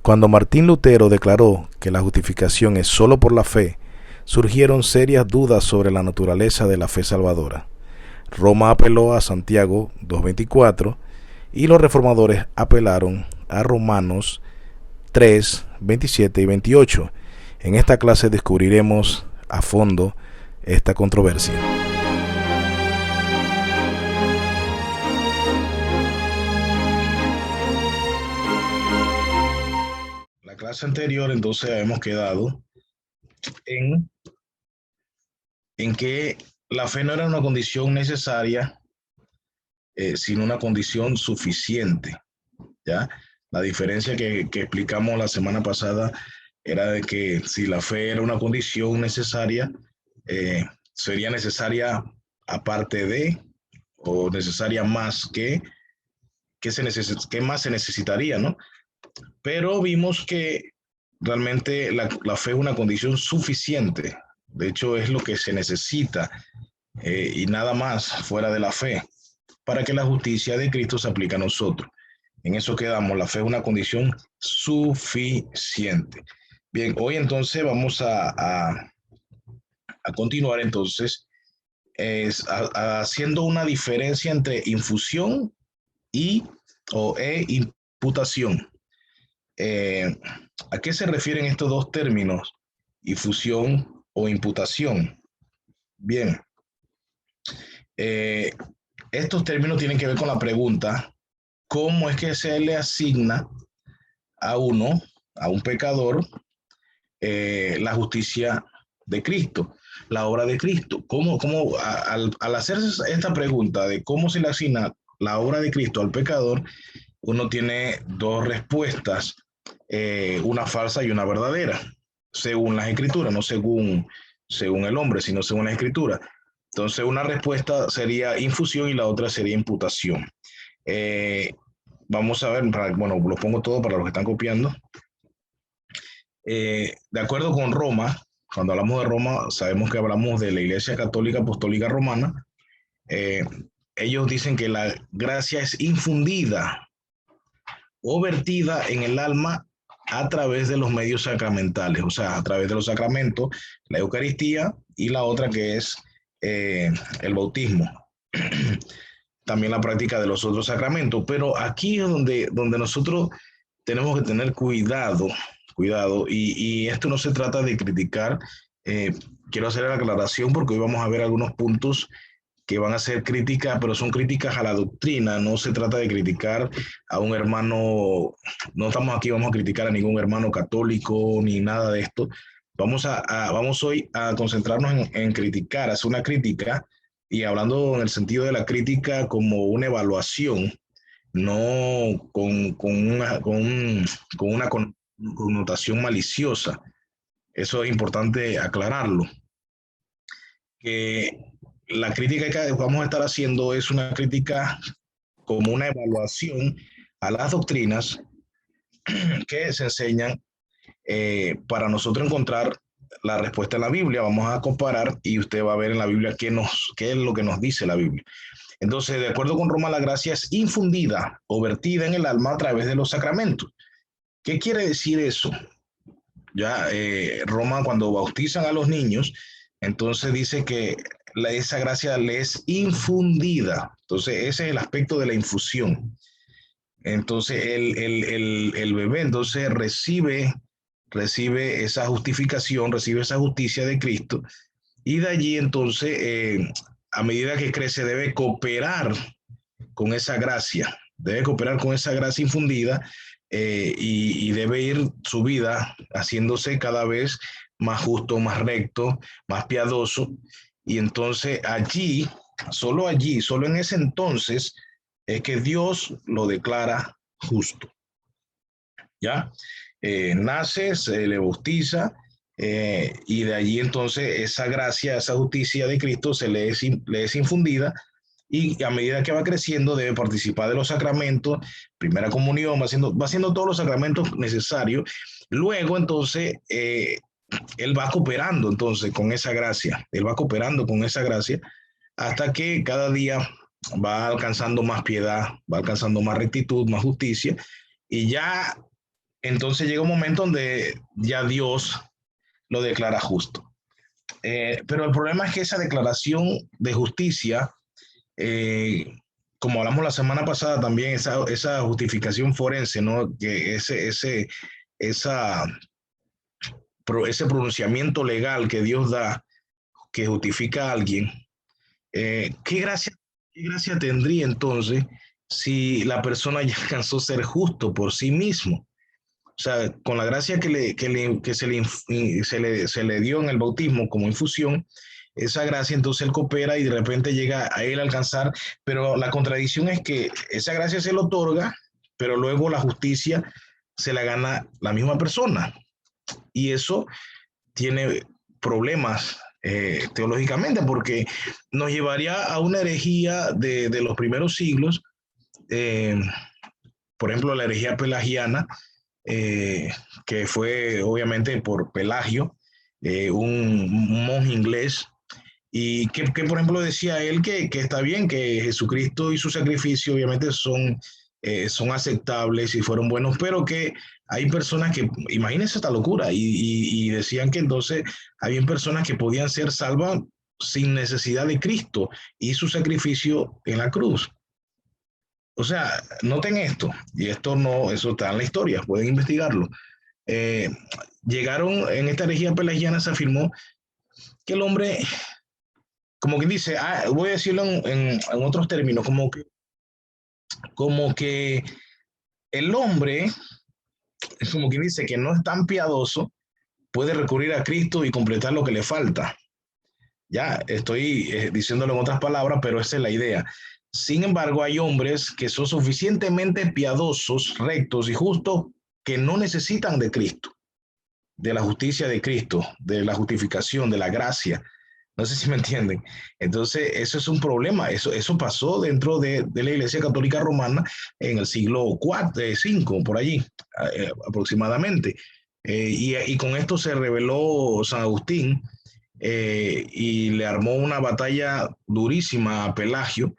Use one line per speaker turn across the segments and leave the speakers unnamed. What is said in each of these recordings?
Cuando Martín Lutero declaró que la justificación es sólo por la fe, surgieron serias dudas sobre la naturaleza de la fe salvadora. Roma apeló a Santiago 2:24 y los reformadores apelaron a Romanos 3:27 y 28. En esta clase descubriremos a fondo esta controversia. La clase anterior entonces hemos quedado en, en que la fe no era una condición necesaria, sino una condición suficiente, ¿ya? La diferencia que explicamos la semana pasada era de que si la fe era una condición necesaria, sería necesaria aparte de, o necesaria más que más se necesitaría, ¿no? Pero vimos que realmente la fe es una condición suficiente. De hecho, es lo que se necesita y nada más fuera de la fe para que la justicia de Cristo se aplique a nosotros. En eso quedamos. La fe es una condición suficiente. Bien, hoy entonces vamos a continuar entonces haciendo una diferencia entre infusión y imputación. ¿A qué se refieren estos dos términos? Infusión o imputación. Bien, estos términos tienen que ver con la pregunta, ¿cómo es que se le asigna a un pecador, la justicia de Cristo, la obra de Cristo? Al hacerse esta pregunta de cómo se le asigna la obra de Cristo al pecador, uno tiene dos respuestas, una falsa y una verdadera, según las escrituras, no según el hombre, sino según las escrituras. Entonces, una respuesta sería infusión y la otra sería imputación. Vamos a ver, bueno, lo pongo todo para los que están copiando. De acuerdo con Roma, cuando hablamos de Roma, sabemos que hablamos de la Iglesia Católica Apostólica Romana. Ellos dicen que la gracia es infundida o vertida en el alma a través de los medios sacramentales, o sea, a través de los sacramentos, la Eucaristía y la otra que es el bautismo. También la práctica de los otros sacramentos, pero aquí es donde nosotros tenemos que tener cuidado, y esto no se trata de criticar, quiero hacer la aclaración porque hoy vamos a ver algunos puntos que van a ser críticas, pero son críticas a la doctrina, no se trata de criticar a un hermano, no estamos aquí, vamos a criticar a ningún hermano católico ni nada de esto. Vamos hoy a concentrarnos en criticar, hacer una crítica, y hablando en el sentido de la crítica como una evaluación, no con una connotación maliciosa. Eso es importante aclararlo. Que la crítica que vamos a estar haciendo es una crítica como una evaluación a las doctrinas que se enseñan, para nosotros encontrar la respuesta en la Biblia. Vamos a comparar y usted va a ver en la Biblia qué es lo que nos dice la Biblia. Entonces, de acuerdo con Roma, la gracia es infundida o vertida en el alma a través de los sacramentos. ¿Qué quiere decir eso? Ya Roma, cuando bautizan a los niños, entonces dice que esa gracia le es infundida. Entonces, ese es el aspecto de la infusión. Entonces, el bebé entonces recibe esa justificación, recibe esa justicia de Cristo, y de allí entonces, a medida que crece, debe cooperar con esa gracia, infundida, y debe ir su vida haciéndose cada vez más justo, más recto, más piadoso, y entonces solo en ese entonces, es que Dios lo declara justo. ¿Ya? Nace, se le bautiza, y de allí entonces esa gracia, esa justicia de Cristo le es infundida, y a medida que va creciendo debe participar de los sacramentos, primera comunión, va haciendo todos los sacramentos necesarios. Luego entonces él va cooperando entonces con esa gracia, hasta que cada día va alcanzando más piedad, va alcanzando más rectitud, más justicia, y ya entonces llega un momento donde ya Dios lo declara justo. Pero el problema es que esa declaración de justicia, eh, como hablamos la semana pasada también, esa justificación forense, ¿no? Que esa, ese pronunciamiento legal que Dios da, que justifica a alguien, eh, ¿qué gracia, ¿qué gracia tendría entonces si la persona ya alcanzó a ser justo por sí mismo? O sea, con la gracia que se le dio en el bautismo como infusión, esa gracia entonces él coopera y de repente llega a él a alcanzar, pero la contradicción es que esa gracia se le otorga, pero luego la justicia se la gana la misma persona. Y eso tiene problemas teológicamente, porque nos llevaría a una herejía de los primeros siglos, eh, por ejemplo, la herejía pelagiana, que fue obviamente por Pelagio, un monje inglés, y que, por ejemplo decía él que está bien, que Jesucristo y su sacrificio obviamente son aceptables y fueron buenos, pero que hay personas que, imagínense esta locura, y decían que entonces habían personas que podían ser salvas sin necesidad de Cristo y su sacrificio en la cruz. O sea, noten esto, y esto no, eso está en la historia, pueden investigarlo. Eh, Llegaron en esta herejía pelagiana, se afirmó que el hombre, como que dice, voy a decirlo en otros términos, como que el hombre, es como que dice que no es tan piadoso, puede recurrir a Cristo y completar lo que le falta. Ya estoy diciéndolo en otras palabras, pero esa es la idea. Sin embargo, hay hombres que son suficientemente piadosos, rectos y justos que no necesitan de Cristo, de la justicia de Cristo, de la justificación, de la gracia. No sé si me entienden. Entonces, eso es un problema. Eso pasó dentro de la Iglesia Católica Romana en el siglo IV, V, por allí, aproximadamente. Y con esto se reveló San Agustín, y le armó una batalla durísima a Pelagio,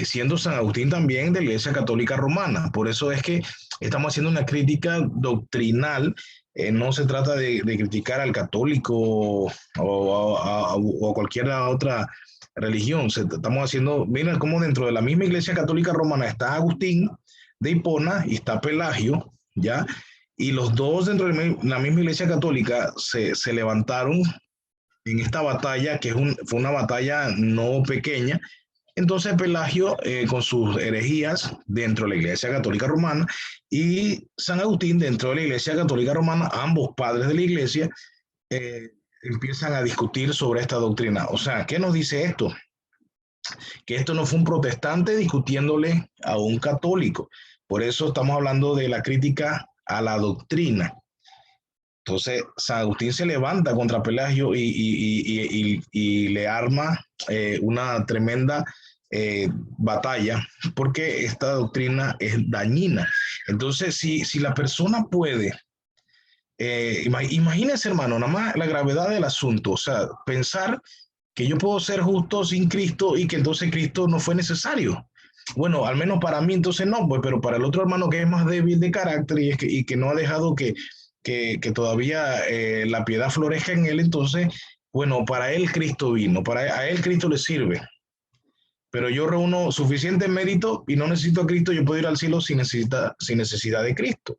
siendo San Agustín también de la Iglesia Católica Romana. Por eso es que estamos haciendo una crítica doctrinal. No se trata de criticar al católico o a cualquier otra religión. Estamos haciendo, miren cómo dentro de la misma Iglesia Católica Romana está Agustín de Hipona y está Pelagio, ¿ya? Y los dos dentro de la misma Iglesia Católica se levantaron en esta batalla, que fue una batalla no pequeña. Entonces Pelagio, con sus herejías dentro de la Iglesia Católica Romana, y San Agustín dentro de la Iglesia Católica Romana, ambos padres de la Iglesia, empiezan a discutir sobre esta doctrina. O sea, ¿qué nos dice esto? Que esto no fue un protestante discutiéndole a un católico. Por eso estamos hablando de la crítica a la doctrina. Entonces, San Agustín se levanta contra Pelagio y le arma una tremenda batalla, porque esta doctrina es dañina. Entonces, si la persona puede, imagínense, hermano, nada más la gravedad del asunto, o sea, pensar que yo puedo ser justo sin Cristo y que entonces Cristo no fue necesario. Bueno, al menos para mí entonces no, pues, pero para el otro hermano que es más débil de carácter y que no ha dejado que todavía la piedad florezca en él, entonces, bueno, para él Cristo vino, a él Cristo le sirve. Pero yo reúno suficiente mérito y no necesito a Cristo, yo puedo ir al cielo sin necesidad de Cristo.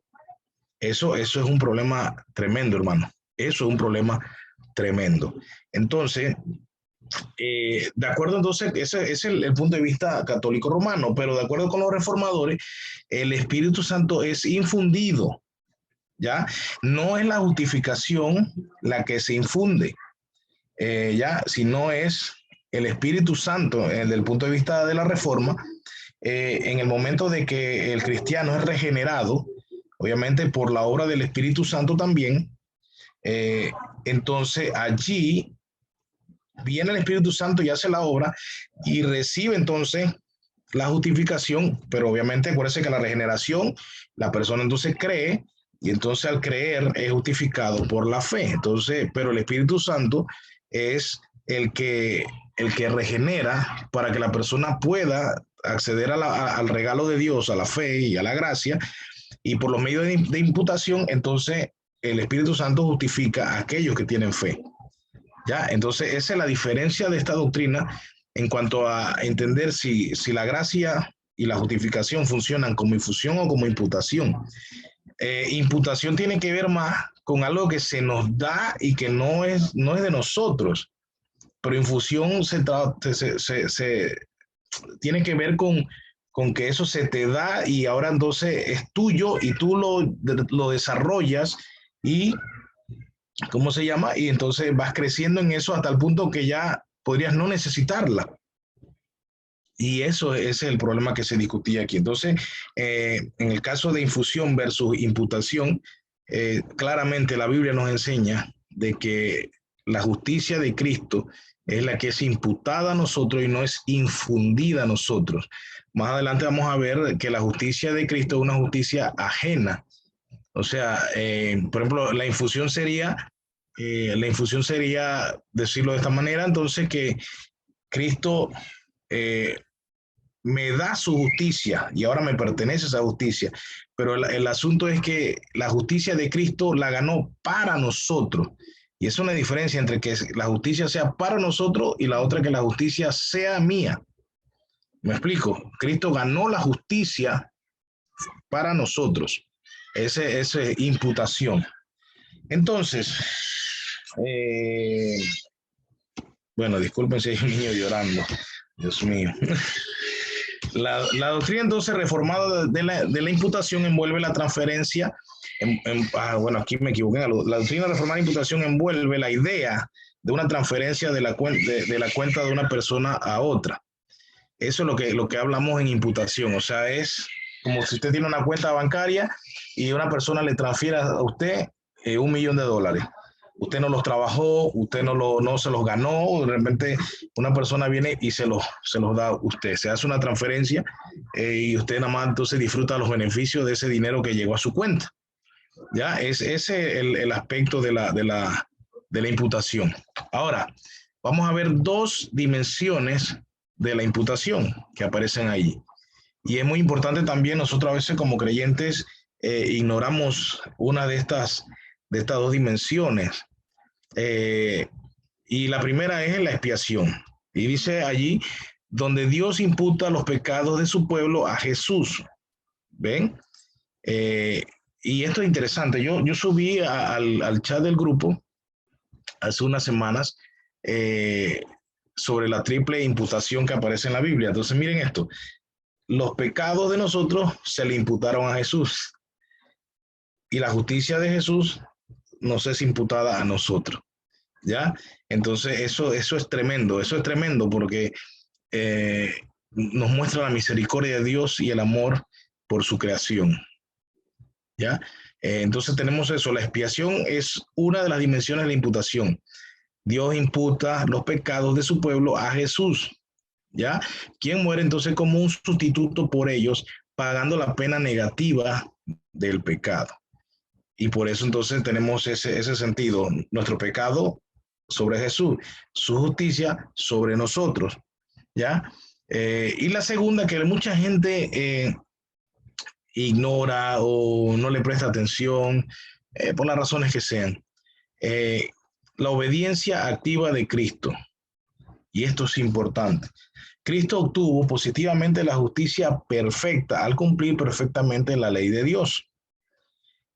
Eso es un problema tremendo, hermano. Eso es un problema tremendo. Entonces, de acuerdo, entonces, ese es el punto de vista católico romano, pero de acuerdo con los reformadores, el Espíritu Santo es infundido, ¿ya? No es la justificación la que se infunde, ¿ya? Sino es el Espíritu Santo, desde el punto de vista de la reforma, en el momento de que el cristiano es regenerado, obviamente por la obra del Espíritu Santo también, eh, entonces allí viene el Espíritu Santo y hace la obra y recibe entonces la justificación, pero obviamente acuérdense que la regeneración, la persona entonces cree y entonces al creer es justificado por la fe. Entonces, pero el Espíritu Santo es el que regenera para que la persona pueda acceder al regalo de Dios, a la fe y a la gracia, Y por los medios de imputación, entonces el Espíritu Santo justifica a aquellos que tienen fe. ¿Ya? Entonces, esa es la diferencia de esta doctrina en cuanto a entender si la gracia y la justificación funcionan como infusión o como imputación. Imputación tiene que ver más con algo que se nos da y que no es de nosotros, pero infusión se tiene que ver con que eso se te da y ahora entonces es tuyo y tú lo desarrollas y, ¿cómo se llama? Y entonces vas creciendo en eso hasta el punto que ya podrías no necesitarla. Y eso ese es el problema que se discutía aquí. Entonces, en el caso de infusión versus imputación, claramente la Biblia nos enseña de que la justicia de Cristo es la que es imputada a nosotros y no es infundida a nosotros. Más adelante vamos a ver que la justicia de Cristo es una justicia ajena. O sea, por ejemplo, la infusión sería, decirlo de esta manera, entonces que Cristo eh, me da su justicia y ahora me pertenece esa justicia. Pero el asunto es que la justicia de Cristo la ganó para nosotros. Y es una diferencia entre que la justicia sea para nosotros y la otra que la justicia sea mía. ¿Me explico? Cristo ganó la justicia para nosotros. Ese es imputación. Entonces, bueno, disculpen si hay un niño llorando. Dios mío. La doctrina entonces reformada de la imputación envuelve la transferencia, bueno, aquí me equivoqué, la doctrina reformada de imputación envuelve la idea de una transferencia de la cuenta de una persona a otra. Eso es lo que hablamos en imputación, o sea, es como si usted tiene una cuenta bancaria y una persona le transfiere a usted $1.000.000. Usted no los trabajó, usted no se los ganó, de repente una persona viene y se los da a usted. Se hace una transferencia y usted nada más entonces disfruta los beneficios de ese dinero que llegó a su cuenta. Ya, es ese el aspecto de la imputación. Ahora, vamos a ver dos dimensiones de la imputación que aparecen ahí. Y es muy importante también, nosotros a veces como creyentes ignoramos una de estas dos dimensiones. Y la primera es la expiación. Y dice allí, donde Dios imputa los pecados de su pueblo a Jesús. ¿Ven? Y esto es interesante. Yo subí al chat del grupo hace unas semanas sobre la triple imputación que aparece en la Biblia. Entonces, miren esto. Los pecados de nosotros se le imputaron a Jesús. Y la justicia de Jesús nos es imputada a nosotros. ¿Ya? Entonces, eso es tremendo porque nos muestra la misericordia de Dios y el amor por su creación. ¿Ya? Entonces tenemos eso, la expiación es una de las dimensiones de la imputación. Dios imputa los pecados de su pueblo a Jesús, ¿ya? Quien muere entonces como un sustituto por ellos, pagando la pena negativa del pecado. Y por eso entonces tenemos ese sentido, nuestro pecado sobre Jesús, su justicia sobre nosotros, ¿ya? Y la segunda, que mucha gente ignora o no le presta atención, por las razones que sean, la obediencia activa de Cristo. Y esto es importante. Cristo obtuvo positivamente la justicia perfecta al cumplir perfectamente la ley de Dios.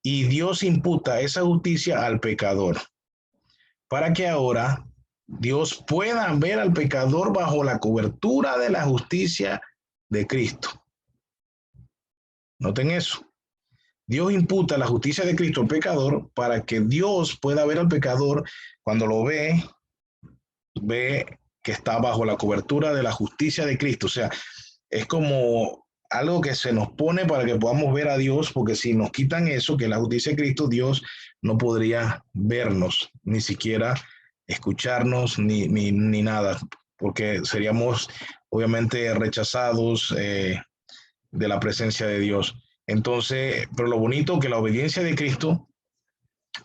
Y Dios imputa esa justicia al pecador, para que ahora Dios pueda ver al pecador bajo la cobertura de la justicia de Cristo. Noten eso. Dios imputa la justicia de Cristo al pecador para que Dios pueda ver al pecador cuando lo ve que está bajo la cobertura de la justicia de Cristo. O sea, es como algo que se nos pone para que podamos ver a Dios, porque si nos quitan eso, que es la justicia de Cristo, Dios no podría vernos, ni siquiera escucharnos, ni nada, porque seríamos obviamente rechazados de la presencia de Dios. Entonces, pero lo bonito que la obediencia de Cristo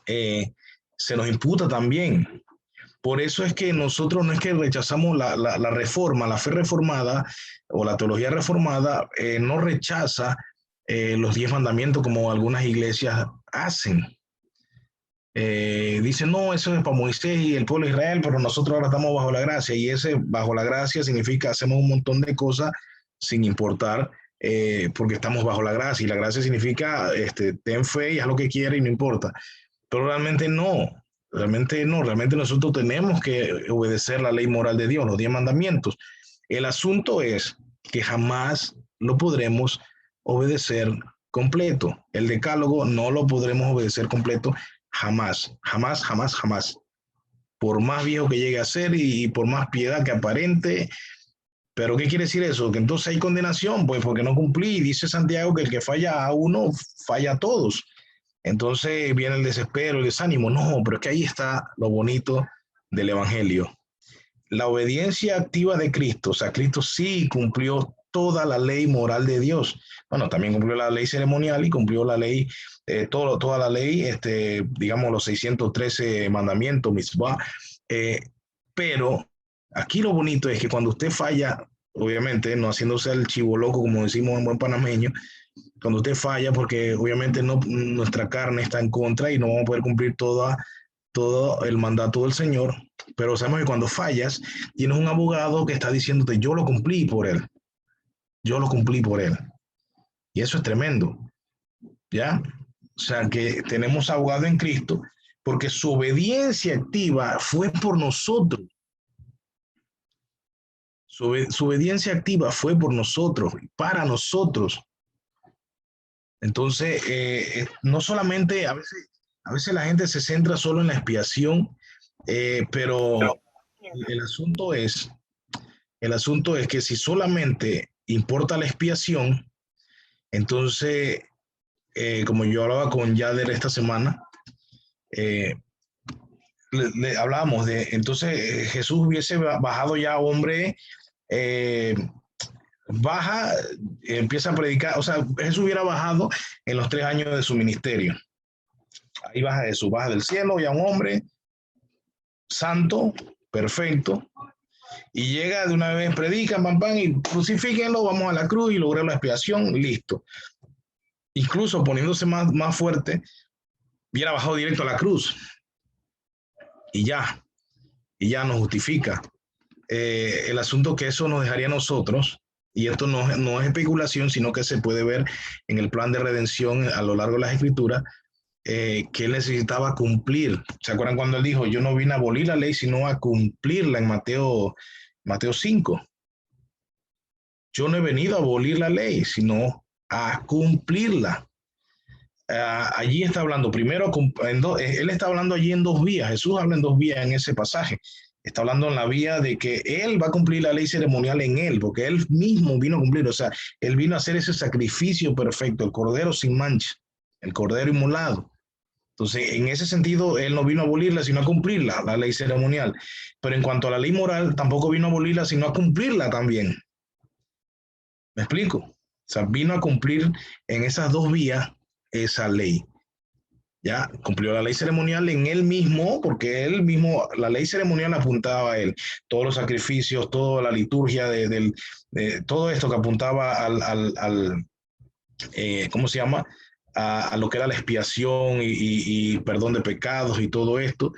se nos imputa también. Por eso es que nosotros no es que rechazamos la reforma, la fe reformada o la teología reformada no rechaza los 10 mandamientos como algunas iglesias hacen. Dicen, no, eso es para Moisés y el pueblo de Israel, pero nosotros ahora estamos bajo la gracia, y ese bajo la gracia significa hacemos un montón de cosas sin importar, porque estamos bajo la gracia, y la gracia significa ten fe y haz lo que quieras y no importa. Pero realmente no, realmente nosotros tenemos que obedecer la ley moral de Dios, los 10 mandamientos. El asunto es que jamás lo podremos obedecer completo. El decálogo no lo podremos obedecer completo jamás, jamás, jamás, jamás. Por más viejo que llegue a ser y por más piedad que aparente. Pero ¿qué quiere decir eso? Que entonces hay condenación, pues porque no cumplí. Dice Santiago que el que falla a uno, falla a todos. Entonces viene el desespero, el desánimo. No, pero es que ahí está lo bonito del Evangelio. La obediencia activa de Cristo, o sea, Cristo sí cumplió toda la ley moral de Dios. Bueno, también cumplió la ley ceremonial y cumplió la ley, toda la ley, digamos los 613 mandamientos, mitzvah, pero aquí lo bonito es que cuando usted falla, obviamente no haciéndose el chivo loco, como decimos en buen panameño, cuando usted falla, porque obviamente no, nuestra carne está en contra y no vamos a poder cumplir todo el mandato del Señor, pero sabemos que cuando fallas, tienes un abogado que está diciéndote, yo lo cumplí por él, yo lo cumplí por él. Y eso es tremendo, ¿ya? O sea, que tenemos abogado en Cristo porque su obediencia activa fue por nosotros. Su obediencia activa fue por nosotros, para nosotros. Entonces, no solamente, a veces la gente se centra solo en la expiación, pero el asunto es, el asunto es que si solamente importa la expiación, entonces, como yo hablaba con Yader esta semana, eh, le hablábamos de, entonces Jesús hubiese bajado ya hombre, eh, baja, empieza a predicar, o sea, Jesús hubiera bajado en los 3 años de su ministerio. Ahí baja Jesús, baja del cielo ya un hombre santo, perfecto, y llega de una vez, predica, pam, pam, y crucifíquenlo, vamos a la cruz y logré la expiación, listo. Incluso poniéndose más fuerte, hubiera bajado directo a la cruz y ya nos justifica. El asunto que eso nos dejaría a nosotros, y esto no es especulación, sino que se puede ver en el plan de redención a lo largo de las escrituras, que él necesitaba cumplir. ¿Se acuerdan cuando él dijo, yo no vine a abolir la ley, sino a cumplirla en Mateo 5? Yo no he venido a abolir la ley, sino a cumplirla. Allí está hablando primero, él está hablando allí en 2 vías, Jesús habla en 2 vías en ese pasaje. Está hablando en la vía de que él va a cumplir la ley ceremonial en él, porque él mismo vino a cumplir, o sea, él vino a hacer ese sacrificio perfecto, el cordero sin mancha, el cordero inmolado. Entonces, en ese sentido, él no vino a abolirla, sino a cumplirla, la ley ceremonial. Pero en cuanto a la ley moral, tampoco vino a abolirla, sino a cumplirla también. ¿Me explico? O sea, vino a cumplir en esas 2 vías esa ley. Ya cumplió la ley ceremonial en él mismo, porque él mismo, la ley ceremonial apuntaba a él, todos los sacrificios, toda la liturgia de todo esto que apuntaba al ¿cómo se llama? A lo que era la expiación y perdón de pecados y todo esto,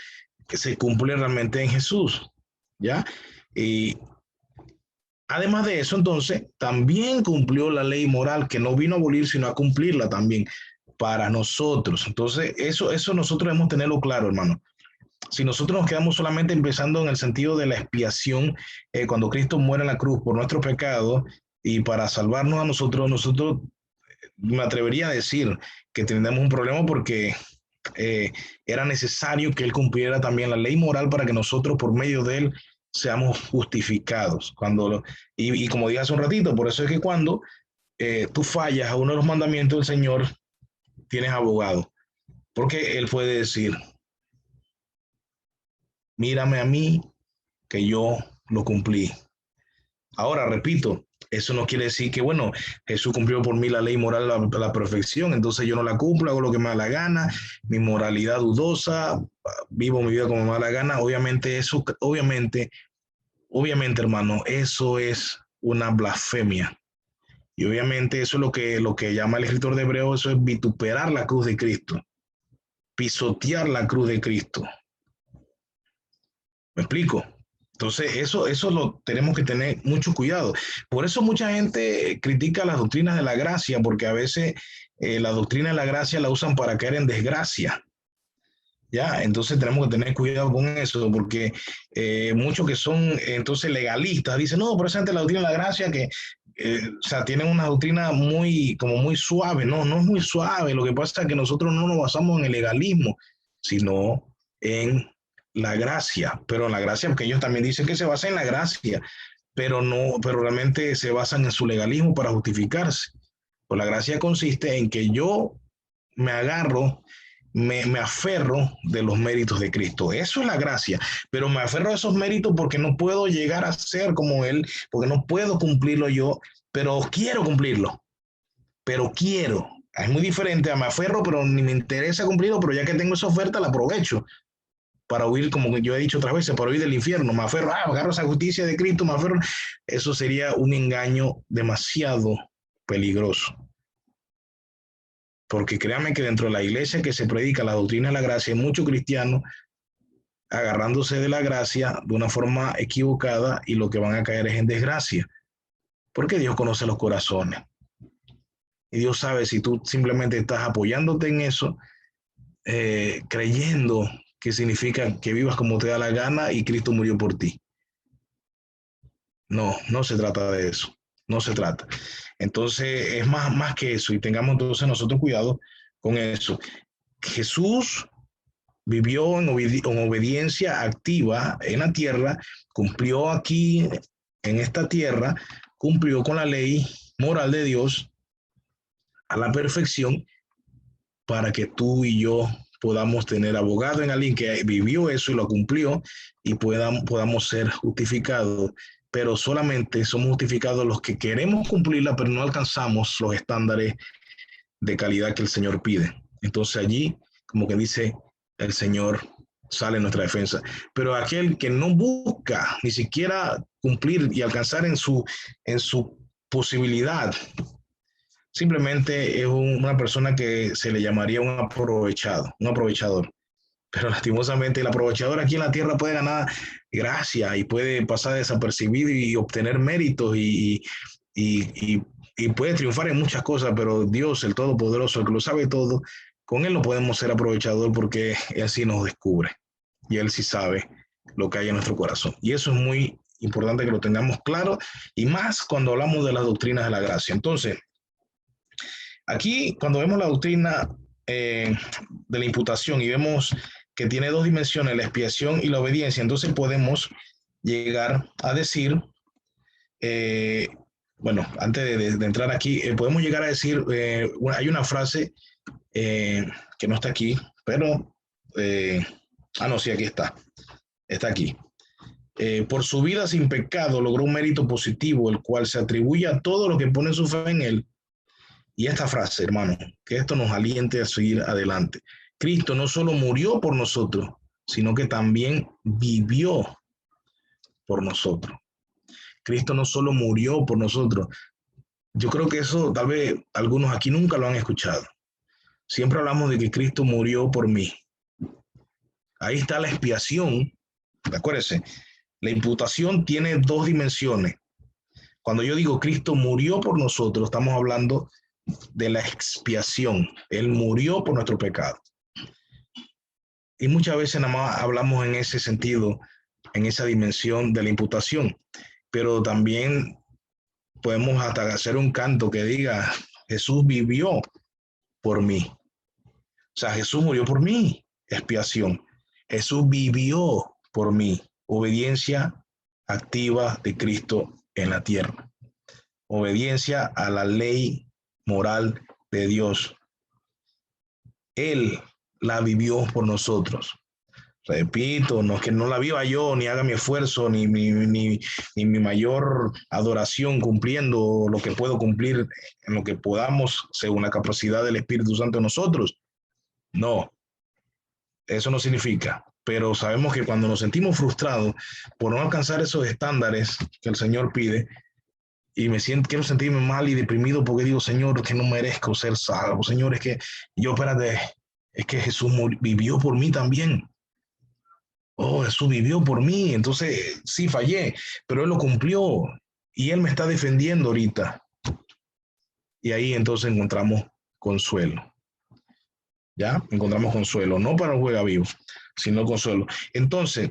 que se cumple realmente en Jesús, ¿ya? Y además de eso, entonces, también cumplió la ley moral, que no vino a abolir, sino a cumplirla también para nosotros. Entonces, eso nosotros debemos tenerlo claro, hermano. Si nosotros nos quedamos solamente empezando en el sentido de la expiación, cuando Cristo muere en la cruz por nuestro pecado y para salvarnos a nosotros me atrevería a decir que tendremos un problema porque era necesario que Él cumpliera también la ley moral para que nosotros por medio de Él seamos justificados. Y como dije hace un ratito, por eso es que cuando tú fallas a uno de los mandamientos del Señor, tienes abogado, porque Él puede decir, mírame a mí, que yo lo cumplí. Ahora, repito, eso no quiere decir que, bueno, Jesús cumplió por mí la ley moral a la perfección, entonces yo no la cumplo, hago lo que me da la gana, mi moralidad dudosa, vivo mi vida como me da la gana. Obviamente eso, obviamente, hermano, eso es una blasfemia. Y obviamente eso es lo que llama el escritor de Hebreos, eso es vituperar la cruz de Cristo, pisotear la cruz de Cristo. ¿Me explico? Entonces, eso lo tenemos que tener mucho cuidado. Por eso mucha gente critica las doctrinas de la gracia, porque a veces la doctrina de la gracia la usan para caer en desgracia. ¿Ya? Entonces tenemos que tener cuidado con eso, porque muchos que son entonces legalistas dicen, no, pero esa gente la doctrina de la gracia que, o sea, tienen una doctrina muy, como muy suave. No, no es muy suave. Lo que pasa es que nosotros no nos basamos en el legalismo, sino en la gracia. Pero en la gracia, porque ellos también dicen que se basa en la gracia, pero no, pero realmente se basan en su legalismo para justificarse. Pues la gracia consiste en que yo me agarro, me aferro de los méritos de Cristo. Eso es la gracia, pero me aferro a esos méritos porque no puedo llegar a ser como Él, porque no puedo cumplirlo yo, pero quiero cumplirlo, pero quiero. Es muy diferente a me aferro, pero ni me interesa cumplirlo, pero ya que tengo esa oferta, la aprovecho para huir, como yo he dicho otras veces, para huir del infierno. Me aferro, agarro esa justicia de Cristo, me aferro. Eso sería un engaño demasiado peligroso. Porque créanme que dentro de la iglesia que se predica la doctrina de la gracia, hay muchos cristianos agarrándose de la gracia de una forma equivocada y lo que van a caer es en desgracia. Porque Dios conoce los corazones. Y Dios sabe si tú simplemente estás apoyándote en eso, creyendo que significa que vivas como te da la gana y Cristo murió por ti. No, no se trata de eso. No se trata. Entonces es más que eso y tengamos entonces nosotros cuidado con eso. Jesús vivió en obediencia activa en la tierra, cumplió aquí en esta tierra, cumplió con la ley moral de Dios a la perfección para que tú y yo podamos tener abogado en alguien que vivió eso y lo cumplió y podamos ser justificados. Pero solamente somos justificados los que queremos cumplirla, pero no alcanzamos los estándares de calidad que el Señor pide. Entonces allí, como que dice, el Señor sale en nuestra defensa. Pero aquel que no busca ni siquiera cumplir y alcanzar en su posibilidad, simplemente es una persona que se le llamaría un aprovechado, un aprovechador. Pero lastimosamente el aprovechador aquí en la tierra puede ganar gracia y puede pasar desapercibido y obtener méritos y, y puede triunfar en muchas cosas, pero Dios, el Todopoderoso, el que lo sabe todo, con Él no podemos ser aprovechador porque Él sí nos descubre y Él sí sabe lo que hay en nuestro corazón. Y eso es muy importante que lo tengamos claro y más cuando hablamos de las doctrinas de la gracia. Entonces, aquí cuando vemos la doctrina de la imputación y vemos que tiene dos dimensiones, la expiación y la obediencia, entonces podemos llegar a decir, bueno, antes de entrar aquí, podemos llegar a decir, hay una frase que no está aquí, pero, no, sí, aquí está aquí. Por su vida sin pecado logró un mérito positivo, el cual se atribuye a todo lo que pone su fe en él. Y esta frase, hermano, que esto nos aliente a seguir adelante. Cristo no solo murió por nosotros, sino que también vivió por nosotros. Cristo no solo murió por nosotros. Yo creo que eso tal vez algunos aquí nunca lo han escuchado. Siempre hablamos de que Cristo murió por mí. Ahí está la expiación. Acuérdense, la imputación tiene dos dimensiones. Cuando yo digo Cristo murió por nosotros, estamos hablando de la expiación. Él murió por nuestro pecado. Y muchas veces nada más hablamos en ese sentido, en esa dimensión de la imputación. Pero también podemos hasta hacer un canto que diga, Jesús vivió por mí. O sea, Jesús murió por mí, expiación. Jesús vivió por mí, obediencia activa de Cristo en la tierra. Obediencia a la ley moral de Dios. Él la vivió por nosotros. Repito, no es que no la viva yo, ni haga mi esfuerzo, ni mi mayor adoración cumpliendo lo que puedo cumplir en lo que podamos según la capacidad del Espíritu Santo en nosotros. No, eso no significa. Pero sabemos que cuando nos sentimos frustrados por no alcanzar esos estándares que el Señor pide, y quiero sentirme mal y deprimido porque digo, Señor, que no merezco ser salvo. Señor, es que yo, espérate, es que Jesús vivió por mí también. Oh, Jesús vivió por mí. Entonces, sí, fallé, pero Él lo cumplió y Él me está defendiendo ahorita. Y ahí entonces encontramos consuelo. ¿Ya? Encontramos consuelo, no para un juega vivo, sino consuelo. Entonces,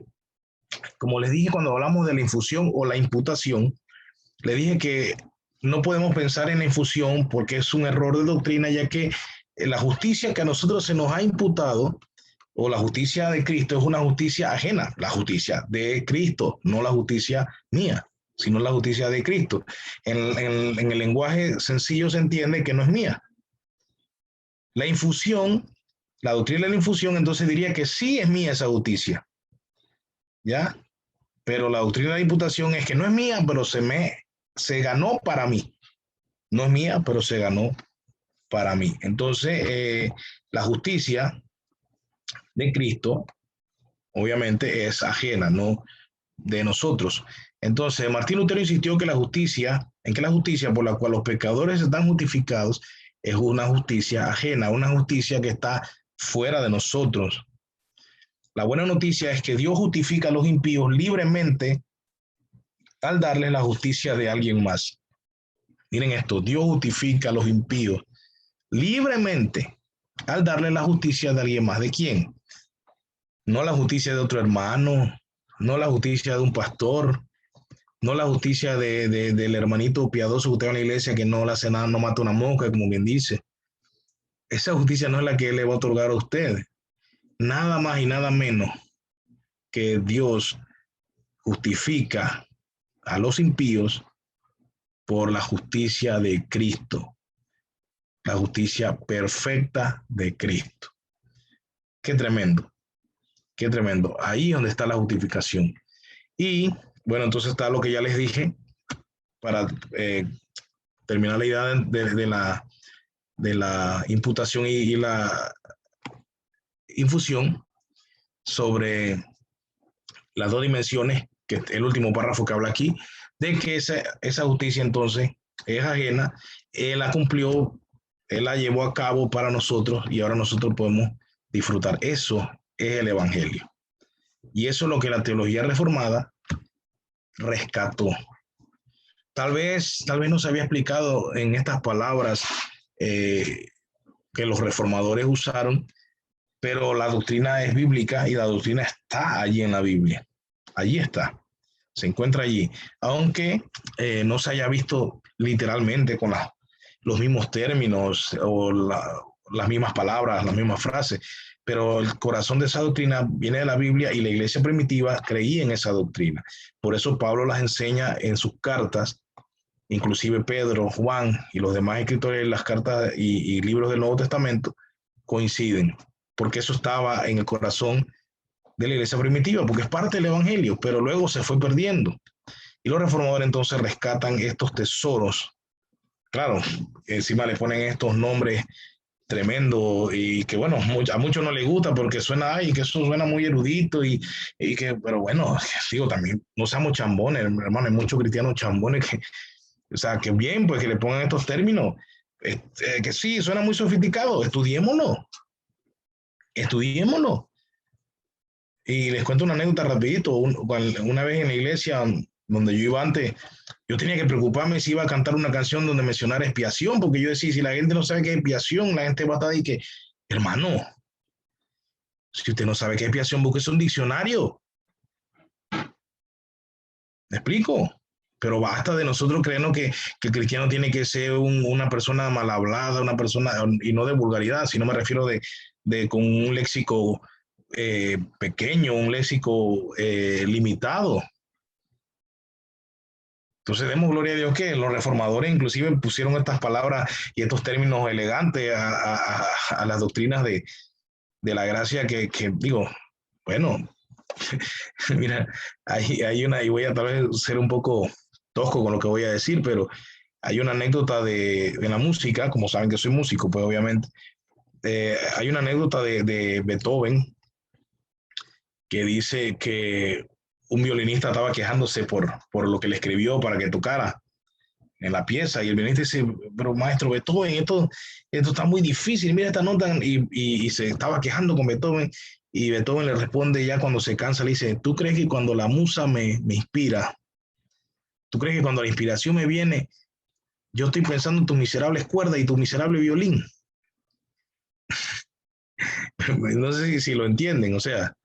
como les dije cuando hablamos de la infusión o la imputación, le dije que no podemos pensar en la infusión porque es un error de doctrina, ya que la justicia que a nosotros se nos ha imputado o la justicia de Cristo es una justicia ajena, la justicia de Cristo, no la justicia mía, sino la justicia de Cristo. En el lenguaje sencillo se entiende que no es mía. La infusión, la doctrina de la infusión, entonces diría que sí es mía esa justicia, ¿ya? Pero la doctrina de la imputación es que no es mía, pero se ganó para mí. No es mía, pero se ganó para mí. Entonces, la justicia de Cristo, obviamente, es ajena, no de nosotros. Entonces, Martín Lutero insistió que la justicia por la cual los pecadores están justificados es una justicia ajena, una justicia que está fuera de nosotros. La buena noticia es que Dios justifica a los impíos libremente al darles la justicia de alguien más. Miren esto, Dios justifica a los impíos libremente al darles la justicia de alguien más. ¿De quién? No la justicia de otro hermano, no la justicia de un pastor, no la justicia del hermanito piadoso que usted va a la iglesia que no le hace nada, no mata una mosca, como bien dice. Esa justicia no es la que él le va a otorgar a usted. Nada más y nada menos que Dios justifica a los impíos por la justicia de Cristo, la justicia perfecta de Cristo. Qué tremendo, qué tremendo. Ahí es donde está la justificación. Y bueno, entonces está lo que ya les dije para terminar la idea de la imputación y la infusión sobre las dos dimensiones, que es el último párrafo que habla aquí, de que esa justicia entonces es ajena, Él la cumplió, Él la llevó a cabo para nosotros y ahora nosotros podemos disfrutar. Eso es el Evangelio. Y eso es lo que la teología reformada rescató. Tal vez no se había explicado en estas palabras que los reformadores usaron, pero la doctrina es bíblica y la doctrina está allí en la Biblia. Allí está, se encuentra allí, aunque no se haya visto literalmente con los mismos términos o las mismas palabras, las mismas frases, pero el corazón de esa doctrina viene de la Biblia y la iglesia primitiva creía en esa doctrina. Por eso Pablo las enseña en sus cartas, inclusive Pedro, Juan y los demás escritores de las cartas y libros del Nuevo Testamento coinciden, porque eso estaba en el corazón de la iglesia primitiva, porque es parte del evangelio, pero luego se fue perdiendo. Y los reformadores entonces rescatan estos tesoros. Claro, encima le ponen estos nombres tremendos y que bueno, a muchos no les gusta porque suena, ay, que eso suena muy erudito y que, pero bueno, digo también, no seamos chambones, hermano, hay muchos cristianos chambones que, o sea, que bien, pues que le pongan estos términos, que sí, suena muy sofisticado, estudiémoslo, estudiémoslo. Y les cuento una anécdota rapidito. Una vez en la iglesia donde yo iba antes, yo tenía que preocuparme si iba a cantar una canción donde mencionara expiación, porque yo decía, si la gente no sabe qué es expiación, la gente va a estar ahí que, hermano, si usted no sabe qué es expiación, búsquese un diccionario. ¿Me explico? Pero basta de nosotros creernos que el cristiano tiene que ser una persona mal hablada, una persona, y no de vulgaridad, sino me refiero con un léxico pequeño, un léxico limitado. Entonces demos gloria a Dios que los reformadores inclusive pusieron estas palabras y estos términos elegantes a las doctrinas de la gracia que digo, bueno, mira, hay una, y voy a tal vez ser un poco tosco con lo que voy a decir, pero hay una anécdota de la música, como saben que soy músico, pues obviamente, hay una anécdota de Beethoven que dice que un violinista estaba quejándose por lo que le escribió para que tocara. en la pieza y el violinista dice, pero maestro Beethoven, esto está muy difícil, mira esta nota y se estaba quejando con Beethoven y Beethoven le responde ya cuando se cansa, le dice, ¿tú crees que cuando la musa me inspira, tú crees que cuando la inspiración me viene, yo estoy pensando en tus miserables cuerdas y tu miserable violín? No sé si lo entienden, o sea,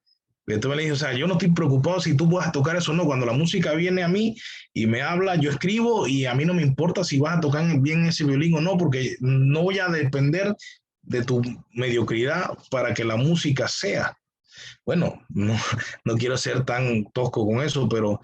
Beethoven le dice, o sea, yo no estoy preocupado si tú vas a tocar eso o no. Cuando la música viene a mí y me habla, yo escribo y a mí no me importa si vas a tocar bien ese violín o no, porque no voy a depender de tu mediocridad para que la música sea. Bueno, no quiero ser tan tosco con eso, pero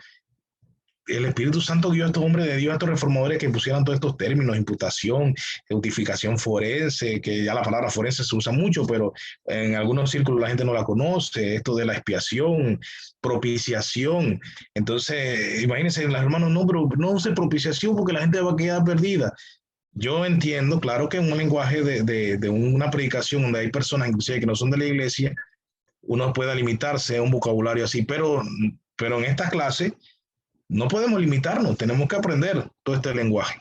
el Espíritu Santo guió a estos hombres de Dios, a estos reformadores que pusieran todos estos términos, imputación, justificación forense, que ya la palabra forense se usa mucho, pero en algunos círculos la gente no la conoce, esto de la expiación, propiciación. Entonces, imagínense, los hermanos, no, pero no use propiciación porque la gente va a quedar perdida. Yo entiendo, claro que en un lenguaje de una predicación donde hay personas inclusive que no son de la iglesia, uno pueda limitarse a un vocabulario así, pero en esta clase no podemos limitarnos, tenemos que aprender todo este lenguaje.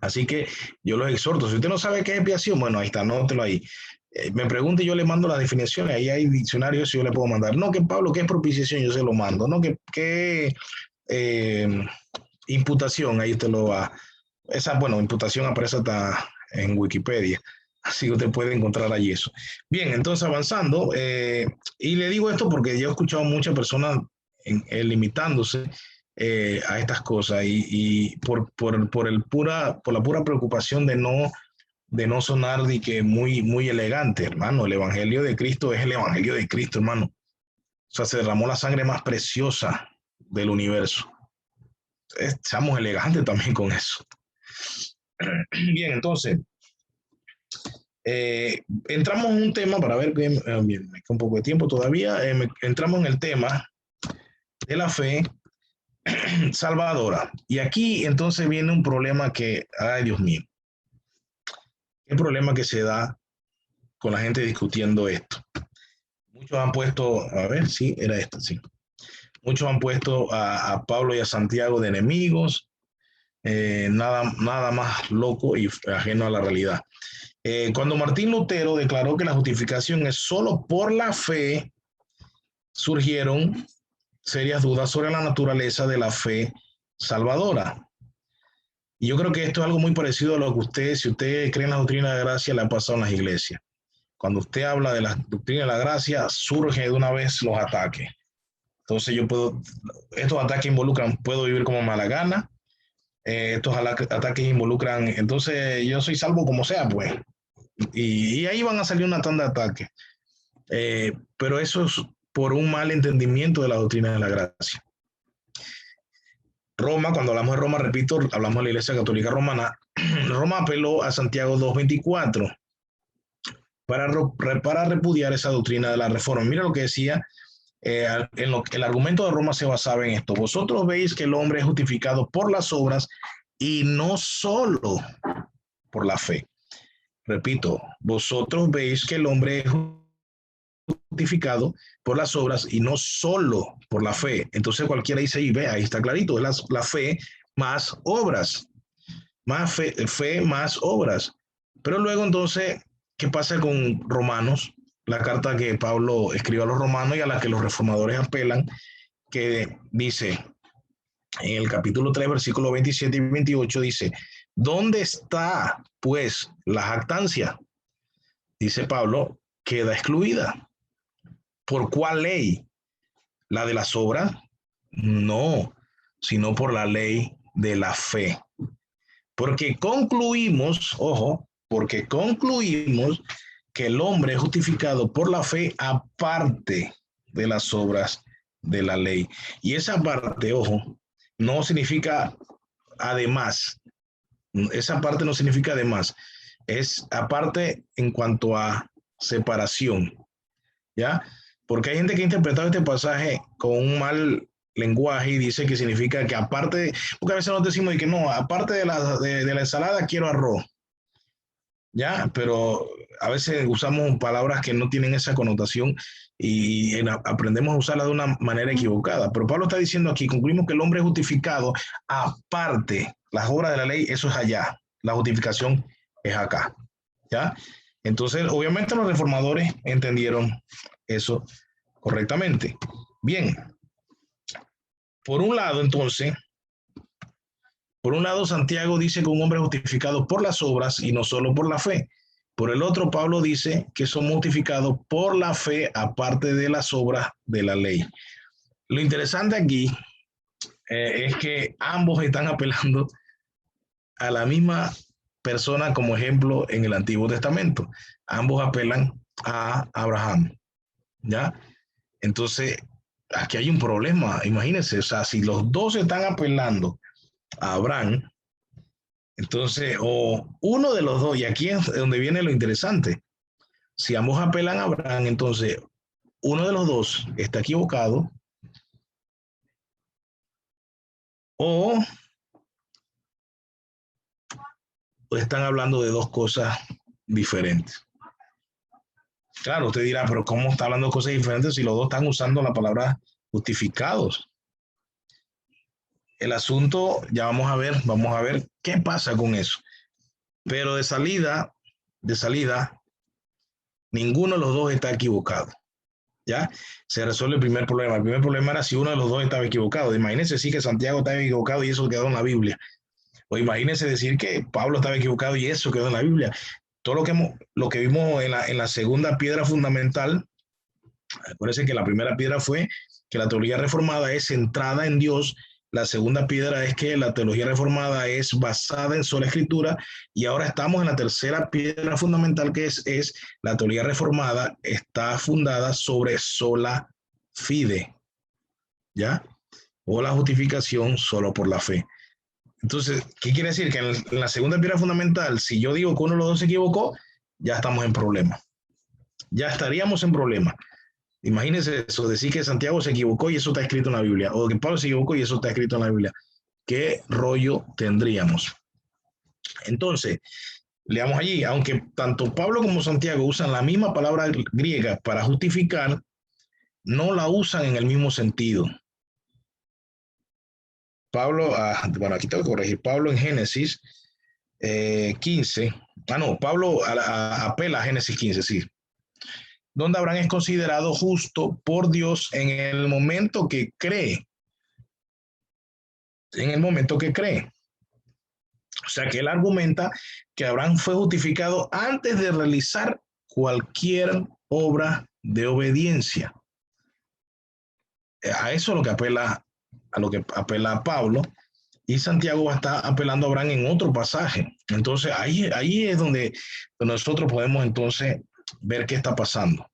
Así que yo los exhorto, si usted no sabe qué es expiación, bueno, ahí está, anótelo ahí. Me pregunte y yo le mando las definiciones, ahí hay diccionarios y yo le puedo mandar. No, que Pablo, ¿qué es propiciación? Yo se lo mando. No, que imputación, ahí usted lo va. Esa, bueno, imputación aparece hasta en Wikipedia. Así que usted puede encontrar allí eso. Bien, entonces avanzando, y le digo esto porque yo he escuchado muchas personas limitándose a estas cosas y por la pura preocupación de no sonar de que muy elegante, hermano. El Evangelio de Cristo es el Evangelio de Cristo, hermano. O sea, se derramó la sangre más preciosa del universo. Seamos elegantes también con eso. Bien, entonces, entramos en un tema para ver, bien, me queda un poco de tiempo todavía, entramos en el tema de la fe salvadora. Y aquí entonces viene un problema que, ay Dios mío, el problema que se da con la gente discutiendo esto. Muchos han puesto, a ver, sí, era esto, sí. Muchos han puesto a Pablo y a Santiago de enemigos, nada más loco y ajeno a la realidad. Cuando Martín Lutero declaró que la justificación es solo por la fe, surgieron serias dudas sobre la naturaleza de la fe salvadora. Y yo creo que esto es algo muy parecido a lo que usted, si usted cree en la doctrina de la gracia, le ha pasado en las iglesias. Cuando usted habla de la doctrina de la gracia, surge de una vez los ataques. Entonces estos ataques involucran, puedo vivir como me da la gana, estos ataques involucran, entonces yo soy salvo como sea, pues. Y ahí van a salir una tanda de ataques. Pero eso es por un mal entendimiento de la doctrina de la gracia. Roma, cuando hablamos de Roma, repito, hablamos de la Iglesia Católica Romana. Roma apeló a Santiago 2:24 para repudiar esa doctrina de la reforma. Mira lo que decía, el argumento de Roma se basaba en esto. Vosotros veis que el hombre es justificado por las obras y no solo por la fe. Repito, vosotros veis que el hombre es justificado por las obras y no solo por la fe. Entonces cualquiera dice, y ve, ahí está clarito, la fe más obras, más fe más obras. Pero luego entonces, ¿qué pasa con Romanos? La carta que Pablo escribió a los romanos y a la que los reformadores apelan, que dice en el capítulo 3, versículos 27 y 28, dice, ¿dónde está pues la jactancia? Dice Pablo, queda excluida. ¿Por cuál ley? ¿La de las obras? No, sino por la ley de la fe. Porque concluimos, ojo, porque concluimos que el hombre es justificado por la fe aparte de las obras de la ley. Y esa parte, ojo, no significa además. Esa parte no significa además. Es aparte en cuanto a separación. ¿Ya? Porque hay gente que ha interpretado este pasaje con un mal lenguaje y dice que significa que aparte, porque a veces nos decimos que no, aparte de la ensalada quiero arroz, ¿ya? Pero a veces usamos palabras que no tienen esa connotación y aprendemos a usarla de una manera equivocada. Pero Pablo está diciendo aquí, concluimos que el hombre es justificado aparte las obras de la ley, eso es allá. La justificación es acá. ¿Ya? Entonces, obviamente los reformadores entendieron eso correctamente. Bien, por un lado, entonces, por un lado, Santiago dice que un hombre es justificado por las obras y no solo por la fe. Por el otro, Pablo dice que somos justificados por la fe aparte de las obras de la ley. Lo interesante aquí es que ambos están apelando a la misma persona como ejemplo en el Antiguo Testamento. Ambos apelan a Abraham, ¿ya? Entonces, aquí hay un problema, imagínense, o sea, si los dos están apelando a Abraham, entonces, o uno de los dos, y aquí es donde viene lo interesante, si ambos apelan a Abraham, entonces uno de los dos está equivocado o están hablando de dos cosas diferentes. Claro, usted dirá, pero ¿cómo está hablando de cosas diferentes si los dos están usando la palabra justificados? El asunto, ya vamos a ver qué pasa con eso. Pero de salida, ninguno de los dos está equivocado. ¿Ya? Se resuelve el primer problema. El primer problema era si uno de los dos estaba equivocado. Imagínense sí que Santiago estaba equivocado y eso quedó en la Biblia. O imagínense decir que Pablo estaba equivocado y eso quedó en la Biblia. Todo lo que vimos en la segunda piedra fundamental, acuérdense que la primera piedra fue que la teología reformada es centrada en Dios. La segunda piedra es que la teología reformada es basada en sola escritura y ahora estamos en la tercera piedra fundamental que es la teología reformada está fundada sobre sola fide, ¿ya? O la justificación solo por la fe. Entonces, ¿qué quiere decir? Que en la segunda piedra fundamental, si yo digo que uno de los dos se equivocó, ya estamos en problema. Ya estaríamos en problema. Imagínense eso, decir que Santiago se equivocó y eso está escrito en la Biblia, o que Pablo se equivocó y eso está escrito en la Biblia. ¿Qué rollo tendríamos? Entonces, leamos allí, aunque tanto Pablo como Santiago usan la misma palabra griega para justificar, no la usan en el mismo sentido. Pablo, bueno, aquí tengo que corregir, Pablo en Génesis 15, Pablo apela a Génesis 15, sí, donde Abraham es considerado justo por Dios en el momento que cree. En el momento que cree. O sea que él argumenta que Abraham fue justificado antes de realizar cualquier obra de obediencia. A eso es lo que apela, a lo que apela a Pablo, y Santiago va a estar apelando a Abraham en otro pasaje. Entonces ahí es donde nosotros podemos entonces ver qué está pasando.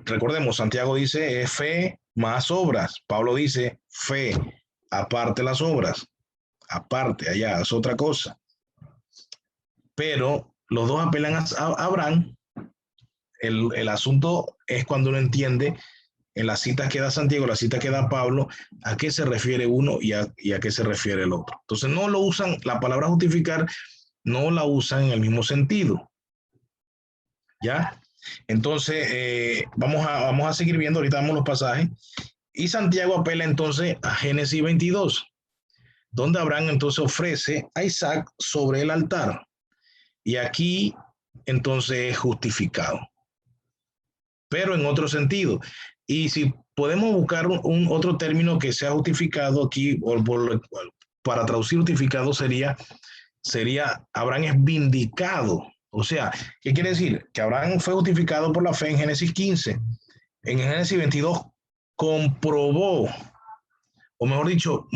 Recordemos, Santiago dice es fe más obras. Pablo dice fe aparte las obras. Aparte, allá es otra cosa. Pero los dos apelan a Abraham. El asunto es cuando uno entiende en las citas que da Santiago, la cita que da Pablo, a qué se refiere uno y a qué se refiere el otro. Entonces no lo usan, la palabra justificar no la usan en el mismo sentido. ¿Ya? Entonces, vamos a seguir viendo, ahorita vamos los pasajes. Y Santiago apela entonces a Génesis 22, donde Abraham entonces ofrece a Isaac sobre el altar. Y aquí entonces es justificado, pero en otro sentido. Y si podemos buscar otro término que sea justificado aquí, para traducir justificado sería Abraham es vindicado. O sea, ¿qué quiere decir? Que Abraham fue justificado por la fe en Génesis 15. En Génesis 22 comprobó, o mejor dicho,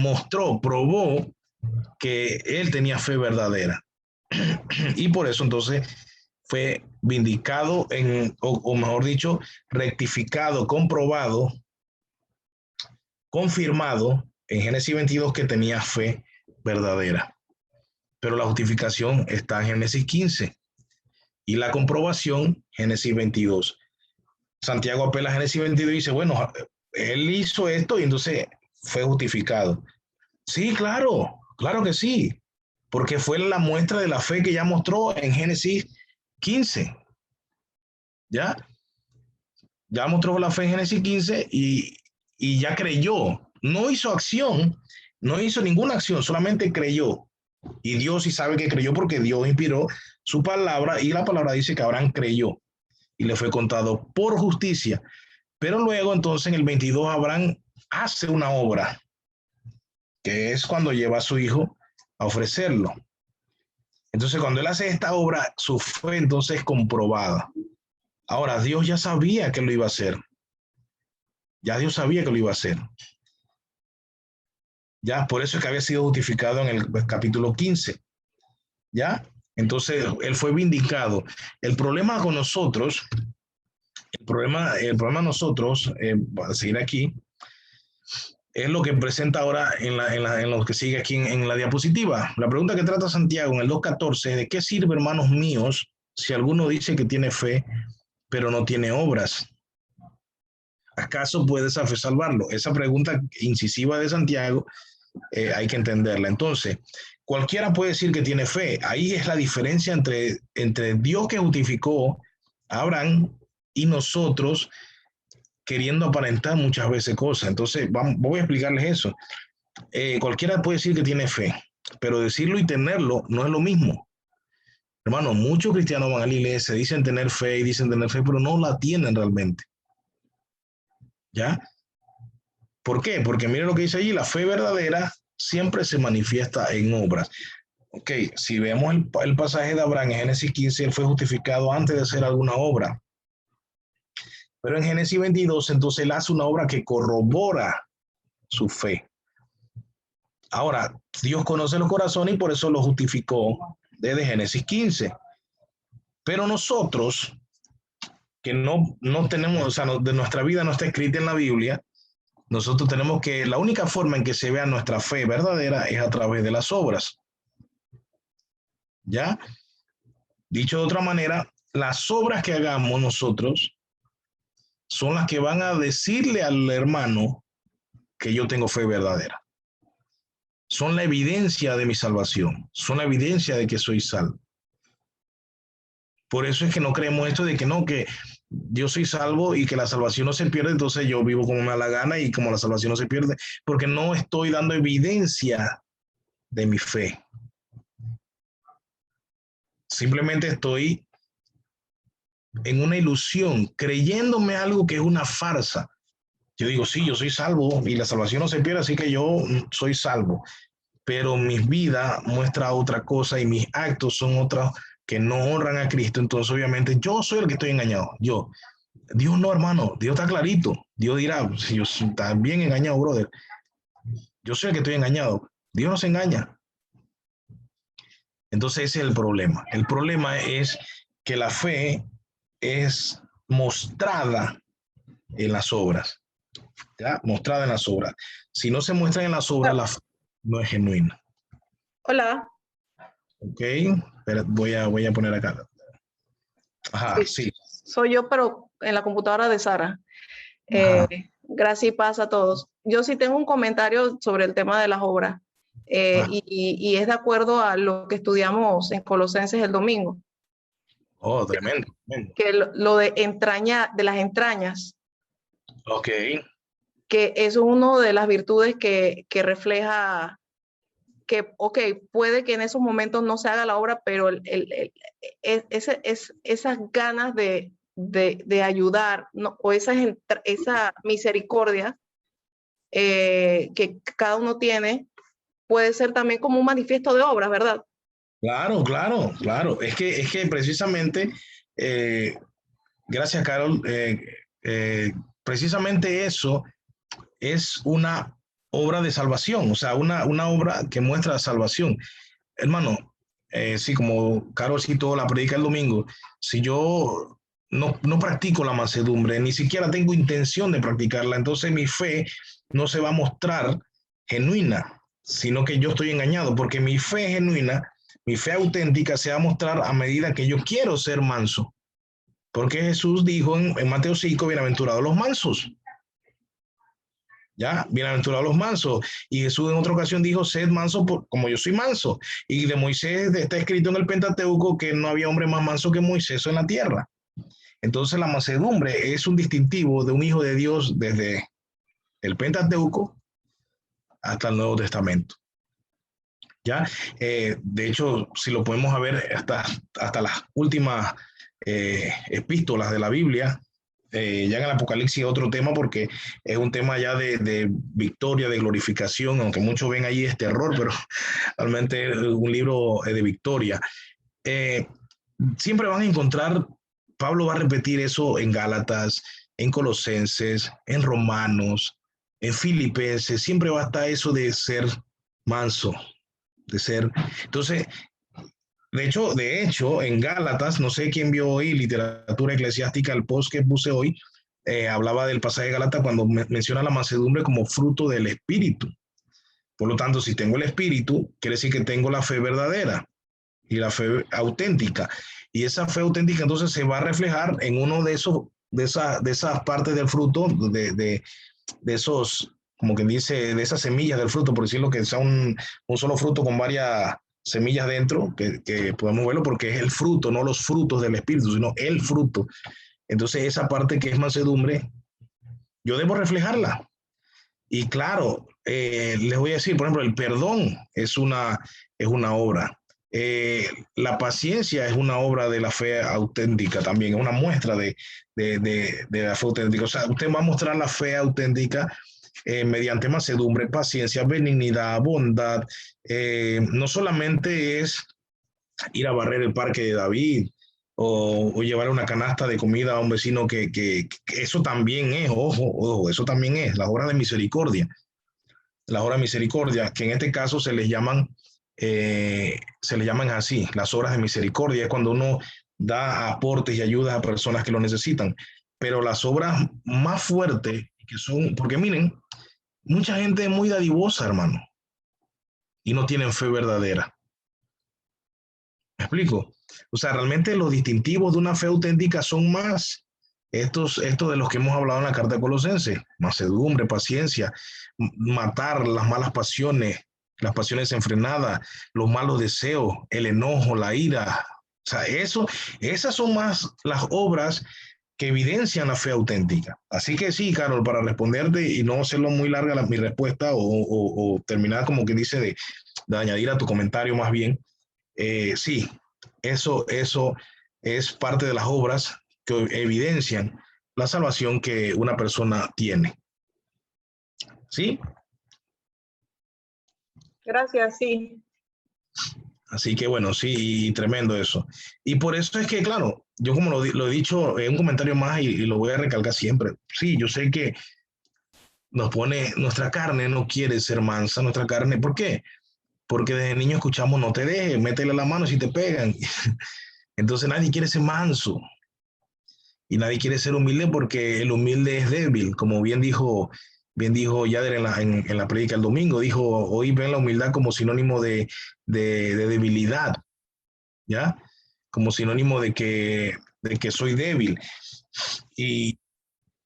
probó que él tenía fe verdadera. Y por eso entonces fue vindicado, o mejor dicho, rectificado, comprobado, confirmado en Génesis 22 que tenía fe verdadera. Pero la justificación está en Génesis 15 y la comprobación Génesis 22. Santiago apela a Génesis 22 y dice, bueno, él hizo esto y entonces fue justificado. Sí, claro, claro que sí, porque fue la muestra de la fe que ya mostró en Génesis 15. ¿Ya? Ya mostró la fe en Génesis 15 y ya creyó. No hizo acción, No hizo ninguna acción, solamente creyó. Y Dios sí sabe que creyó porque Dios inspiró su palabra y la palabra dice que Abraham creyó y le fue contado por justicia. Pero luego entonces en el 22 Abraham hace una obra, que es cuando lleva a su hijo a ofrecerlo. Entonces cuando él hace esta obra, su fe entonces es comprobada. Ahora, Dios ya sabía que lo iba a hacer. Ya Dios sabía que lo iba a hacer. Ya, por eso es que había sido justificado en el capítulo 15. ¿Ya? Entonces, él fue vindicado. El problema con nosotros, el problema nosotros, para seguir aquí, es lo que presenta ahora en lo que sigue aquí en la diapositiva. La pregunta que trata Santiago en el 2.14 es: ¿de qué sirve, hermanos míos, si alguno dice que tiene fe, pero no tiene obras? ¿Acaso puede esa fe salvarlo? Esa pregunta incisiva de Santiago hay que entenderla. Entonces, cualquiera puede decir que tiene fe. Ahí es la diferencia entre Dios que justificó a Abraham y nosotros queriendo aparentar muchas veces cosas. Entonces, voy a explicarles eso. Cualquiera puede decir que tiene fe, pero decirlo y tenerlo no es lo mismo. Hermano, muchos cristianos van a la iglesia, dicen tener fe y dicen tener fe, pero no la tienen realmente. ¿Ya? ¿Por qué? Porque miren lo que dice allí: la fe verdadera siempre se manifiesta en obras. Ok, si vemos el pasaje de Abraham en Génesis 15, él fue justificado antes de hacer alguna obra. Pero en Génesis 22, entonces él hace una obra que corrobora su fe. Ahora, Dios conoce los corazones y por eso lo justificó desde Génesis 15. Pero nosotros, que no tenemos, o sea, de nuestra vida no está escrita en la Biblia, nosotros tenemos que, la única forma en que se vea nuestra fe verdadera es a través de las obras. ¿Ya? Dicho de otra manera, las obras que hagamos nosotros son las que van a decirle al hermano que yo tengo fe verdadera. Son la evidencia de mi salvación, son la evidencia de que soy salvo. Por eso es que no creemos esto de que no, que yo soy salvo y que la salvación no se pierde, entonces yo vivo como me da la gana y como la salvación no se pierde, porque no estoy dando evidencia de mi fe. Simplemente estoy en una ilusión, creyéndome algo que es una farsa. Yo digo, sí, yo soy salvo y la salvación no se pierde, así que yo soy salvo. Pero mi vida muestra otra cosa y mis actos son otros que no honran a Cristo. Entonces, obviamente, yo soy el que estoy engañado. Yo. Dios no, hermano. Dios está clarito. Dios dirá, si yo está bien engañado, brother. Yo soy el que estoy engañado. Dios no se engaña. Entonces, ese es el problema. El problema es que la fe es mostrada en las obras. ¿Ya? Mostrada en las obras. Si no se muestra en las obras, la fe no es genuina.
Hola.
Ok, pero voy a poner acá. Ajá, sí.
Soy yo, pero en la computadora de Sara. Gracias y paz a todos. Yo sí tengo un comentario sobre el tema de las obras y es de acuerdo a lo que estudiamos en Colosenses el domingo.
Oh, tremendo.
Que lo de de las entrañas.
Ok.
Que es una de las virtudes que refleja que, ok, puede que en esos momentos no se haga la obra, pero esas ganas de ayudar, ¿no? O esa misericordia que cada uno tiene, puede ser también como un manifiesto de obras, ¿verdad?
Claro, claro, claro. Es que precisamente, gracias, Carol, precisamente eso es una obra de salvación, o sea, una obra que muestra la salvación. Hermano, sí, como Carol citó la predica el domingo, si yo no practico la mansedumbre, ni siquiera tengo intención de practicarla, entonces mi fe no se va a mostrar genuina, sino que yo estoy engañado, porque mi fe genuina, mi fe auténtica se va a mostrar a medida que yo quiero ser manso. Porque Jesús dijo en Mateo 5, bienaventurados los mansos. Ya, bienaventurados los mansos. Y Jesús en otra ocasión dijo, sed manso como yo soy manso. Y de Moisés está escrito en el Pentateuco que no había hombre más manso que Moisés en la tierra. Entonces la mansedumbre es un distintivo de un hijo de Dios desde el Pentateuco hasta el Nuevo Testamento. ¿Ya? De hecho, si lo podemos ver hasta las últimas epístolas de la Biblia, ya en el Apocalipsis es otro tema porque es un tema ya de victoria, de glorificación, aunque muchos ven ahí este error, pero realmente es un libro de victoria. Siempre van a encontrar, Pablo va a repetir eso en Gálatas, en Colosenses, en Romanos, en Filipenses, siempre va a estar eso de ser manso, de ser. Entonces, de hecho, en Gálatas, no sé quién vio hoy literatura eclesiástica, el post que puse hoy, hablaba del pasaje de Gálatas cuando menciona la mansedumbre como fruto del Espíritu. Por lo tanto, si tengo el Espíritu, quiere decir que tengo la fe verdadera y la fe auténtica. Y esa fe auténtica entonces se va a reflejar en uno de esas partes del fruto, de esos, como quien dice, de esas semillas del fruto, por decirlo, que sea un solo fruto con varias semillas dentro, que podemos verlo porque es el fruto, no los frutos del Espíritu, sino el fruto. Entonces esa parte que es mansedumbre, yo debo reflejarla. Y claro, les voy a decir, por ejemplo, el perdón es una obra. La paciencia es una obra de la fe auténtica también, es una muestra de la fe auténtica. O sea, usted va a mostrar la fe auténtica mediante mansedumbre, paciencia, benignidad, bondad. No solamente es ir a barrer el parque de David o llevar una canasta de comida a un vecino que eso también es, ojo, eso también es las obras de misericordia. Las obras de misericordia, que en este caso se les llaman así, las obras de misericordia, es cuando uno da aportes y ayudas a personas que lo necesitan. Pero las obras más fuertes, que son, porque miren, mucha gente es muy dadivosa, hermano, y no tienen fe verdadera. ¿Me explico? O sea, realmente los distintivos de una fe auténtica son más estos de los que hemos hablado en la carta de Colosenses: mansedumbre, paciencia, matar las malas pasiones, las pasiones enfrenadas, los malos deseos, el enojo, la ira. O sea, esas son más las obras que evidencian la fe auténtica. Así que sí, Carol, para responderte y no hacerlo muy larga mi respuesta o terminar como que dice de añadir a tu comentario más bien, sí, eso es parte de las obras que evidencian la salvación que una persona tiene. ¿Sí?
Gracias, sí.
Así que bueno, sí, tremendo eso. Y por eso es que, claro, yo como lo he dicho en un comentario más y lo voy a recalcar siempre. Sí, yo sé que nuestra carne no quiere ser mansa, nuestra carne. ¿Por qué? Porque desde niño escuchamos: no te dejes, métele la mano si te pegan. Entonces nadie quiere ser manso y nadie quiere ser humilde porque el humilde es débil, como bien dijo Yader en la predica el domingo. Dijo: hoy ven la humildad como sinónimo de debilidad, ¿ya? Como sinónimo de que soy débil. Y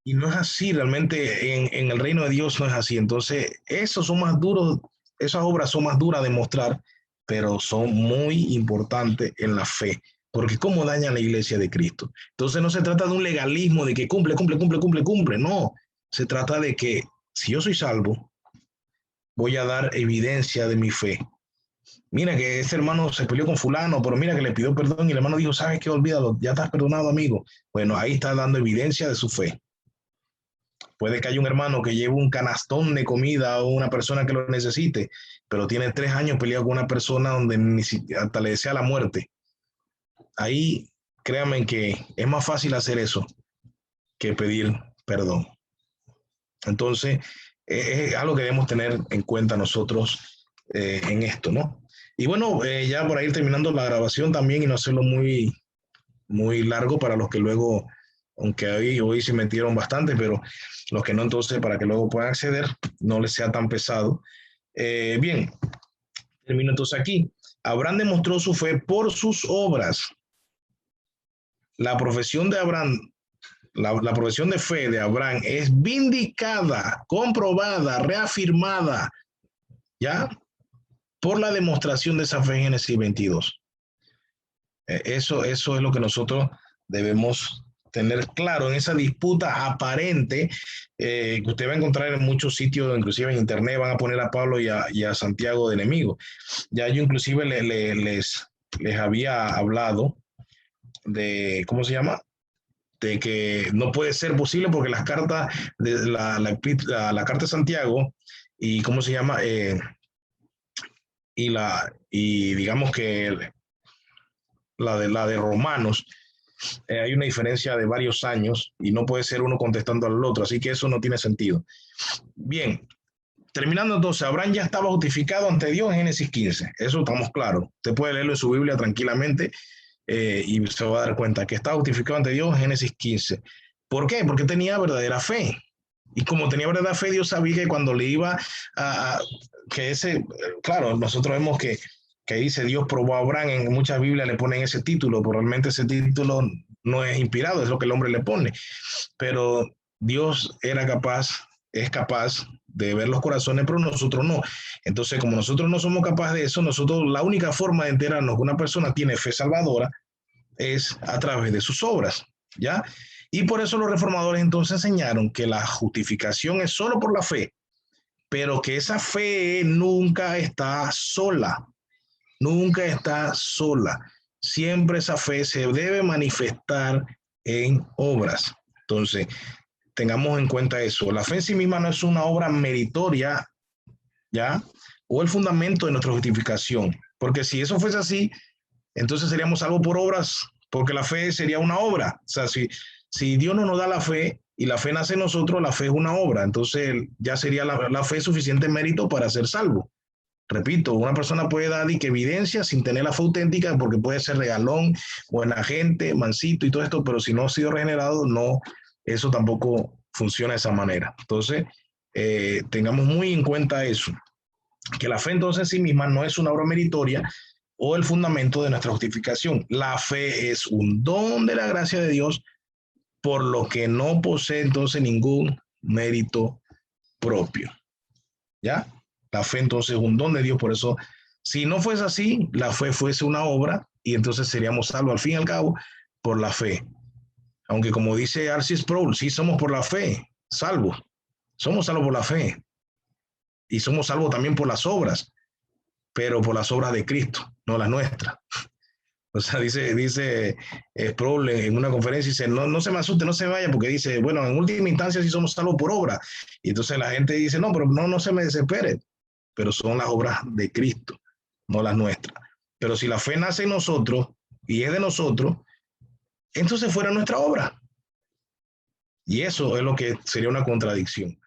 no es así, realmente en el reino de Dios no es así. Entonces, esas obras son más duras de mostrar, pero son muy importantes en la fe, porque cómo dañan la iglesia de Cristo. Entonces no se trata de un legalismo de que cumple, no. Se trata de que si yo soy salvo, voy a dar evidencia de mi fe. Mira que este hermano se peleó con fulano, pero mira que le pidió perdón y el hermano dijo: ¿sabes qué? Olvídalo, ya estás perdonado, amigo. Bueno, ahí está dando evidencia de su fe. Puede que haya un hermano que lleve un canastón de comida o una persona que lo necesite, pero tiene 3 años peleado con una persona donde ni siquiera hasta le desea la muerte. Ahí, créanme que es más fácil hacer eso que pedir perdón. Entonces, es algo que debemos tener en cuenta nosotros en esto, ¿no? Y bueno, ya por ahí terminando la grabación también y no hacerlo muy, muy largo para los que luego, aunque hoy se metieron bastante, pero los que no, entonces para que luego puedan acceder, no les sea tan pesado. Bien, termino entonces aquí. Abraham demostró su fe por sus obras. La profesión de Abraham, la profesión de fe de Abraham es vindicada, comprobada, reafirmada, ¿ya? Por la demostración de esa fe en Génesis 22. Eso es lo que nosotros debemos tener claro en esa disputa aparente que usted va a encontrar en muchos sitios, inclusive en internet, van a poner a Pablo y a Santiago de enemigo. Ya yo inclusive les había hablado de, ¿cómo se llama? De que no puede ser posible porque las cartas de la carta de Santiago y cómo se llama y digamos que la de Romanos hay una diferencia de varios años y no puede ser uno contestando al otro, así que eso no tiene sentido. Bien, terminando entonces, Abraham ya estaba justificado ante Dios en Génesis 15, eso estamos claros. Usted puede leerlo en su Biblia tranquilamente y se va a dar cuenta que estaba justificado ante Dios en Génesis 15. ¿Por qué? Porque tenía verdadera fe. Y como tenía verdadera fe, Dios sabía que cuando le iba que ese, claro, nosotros vemos que dice Dios probó a Abraham, en muchas Biblias le ponen ese título, pero realmente ese título no es inspirado, es lo que el hombre le pone. Pero Dios es capaz de ver los corazones, pero nosotros no. Entonces, como nosotros no somos capaces de eso, nosotros la única forma de enterarnos que una persona tiene fe salvadora es a través de sus obras, ¿ya? Y por eso los reformadores entonces enseñaron que la justificación es solo por la fe, pero que esa fe nunca está sola, nunca está sola. Siempre esa fe se debe manifestar en obras. Entonces, tengamos en cuenta eso. La fe en sí misma no es una obra meritoria, ¿ya? O el fundamento de nuestra justificación. Porque si eso fuese así, entonces seríamos salvos por obras, porque la fe sería una obra. O sea, si Dios no nos da la fe y la fe nace en nosotros, la fe es una obra. Entonces ya sería la fe suficiente mérito para ser salvo. Repito, una persona puede dar evidencia sin tener la fe auténtica porque puede ser regalón, buena gente, mansito y todo esto, pero si no ha sido regenerado, no, eso tampoco funciona de esa manera. Entonces, tengamos muy en cuenta eso, que la fe entonces en sí misma no es una obra meritoria o el fundamento de nuestra justificación. La fe es un don de la gracia de Dios, por lo que no posee entonces ningún mérito propio. ¿Ya? La fe entonces es un don de Dios, por eso, si no fuese así, la fe fuese una obra y entonces seríamos salvos al fin y al cabo por la fe. Aunque como dice R.C. Sproul, sí somos por la fe, salvos. Somos salvos por la fe y somos salvos también por las obras, pero por las obras de Cristo, no las nuestras. O sea, dice Sproul en una conferencia, dice, no se me asuste, no se vaya, porque dice, bueno, en última instancia sí somos salvos por obra. Y entonces la gente dice, no, pero no se me desespere, pero son las obras de Cristo, no las nuestras. Pero si la fe nace en nosotros y es de nosotros, entonces fuera nuestra obra. Y eso es lo que sería una contradicción.